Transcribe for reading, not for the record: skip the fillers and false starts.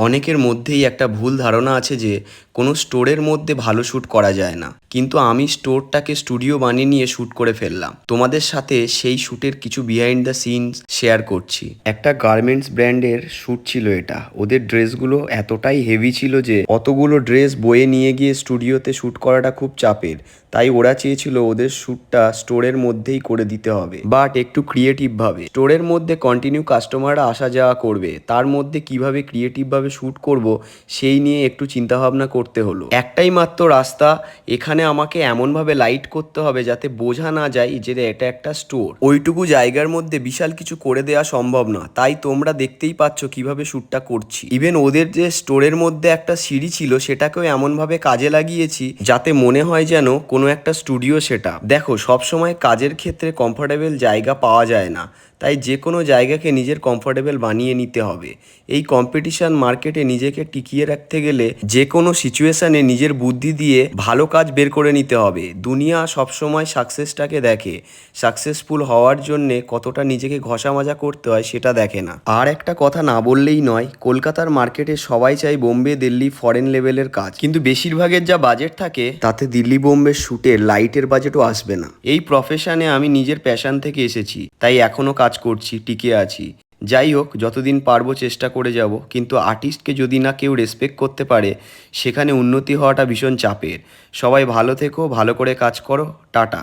অনেকের মধ্যেই একটা ভুল ধারণা আছে যে কোনো স্টোরের মধ্যে ভালো শ্যুট করা যায় না, কিন্তু আমি স্টোরটাকে স্টুডিও বানিয়ে নিয়ে শ্যুট করে ফেললাম। তোমাদের সাথে সেই শ্যুটের কিছু বিহাইন্ড দ্য সিনস শেয়ার করছি। একটা গার্মেন্টস ব্র্যান্ডের শ্যুট ছিল এটা। ওদের ড্রেসগুলো এতটাই হেভি ছিল যে অতগুলো ড্রেস বয়ে নিয়ে গিয়ে স্টুডিওতে শ্যুট করাটা খুব চাপের। তাই ওরা চেয়েছিল ওদের শ্যুটটা স্টোরের মধ্যেই করে দিতে হবে, বাট একটু ক্রিয়েটিভভাবে। স্টোরের মধ্যে কন্টিনিউ কাস্টমাররা আসা যাওয়া করবে, তার মধ্যে কিভাবে ক্রিয়েটিভভাবে শ্যুট করব সেই নিয়ে একটু চিন্তাভাবনা করতে হলো। একটাই মাত্র রাস্তা, এখানে আমাকে এমনভাবে লাইট করতে হবে যাতে বোঝা না যায় যে এটা একটা স্টোর। ওইটুকু জায়গার মধ্যে বিশাল কিছু করে দেওয়া সম্ভব না, তাই তোমরা দেখতেই পাচ্ছ কিভাবে শ্যুটটা করছি। ইভেন ওদের যে স্টোরের মধ্যে একটা সিঁড়ি ছিল সেটাকেও এমনভাবে কাজে লাগিয়েছি যাতে মনে হয় যেন কোনো একটা স্টুডিও সেটা। দেখো, সবসময় কাজের ক্ষেত্রে কমফোর্টেবল জায়গা পাওয়া যায় না, তাই যে কোনো জায়গাকে নিজের কমফোর্টেবল বানিয়ে নিতে হবে। এই কম্পিটিশন মার্কেটে নিজেকে টিকিয়ে রাখতে গেলে যে কোনো সিচুয়েশানে নিজের বুদ্ধি দিয়ে ভালো কাজ বের করে নিতে হবে। দুনিয়া সবসময় সাকসেসটাকে দেখে, সাকসেসফুল হওয়ার জন্যে কতটা নিজেকে ঘষা মাজা করতে হয় সেটা দেখে না। আর একটা কথা না বললেই নয়, কলকাতার মার্কেটে সবাই চাই বোম্বে, দিল্লি, ফরেন লেভেলের কাজ, কিন্তু বেশিরভাগের যা বাজেট থাকে তাতে দিল্লি বোম্বে শ্যুটের লাইটের বাজেটও আসবে না। এই প্রফেশনে আমি নিজের প্যাশন থেকে এসেছি, তাই এখনও কাজ করছি, টিকে আছি। যাই হোক, যতদিন পারবো চেষ্টা করে যাব, কিন্তু আর্টিস্টকে যদি না কেউ রেসপেক্ট করতে পারে সেখানে উন্নতি হওয়াটা ভীষণ চাপের। সবাই ভালো থেকো, ভালো করে কাজ করো, টাটা।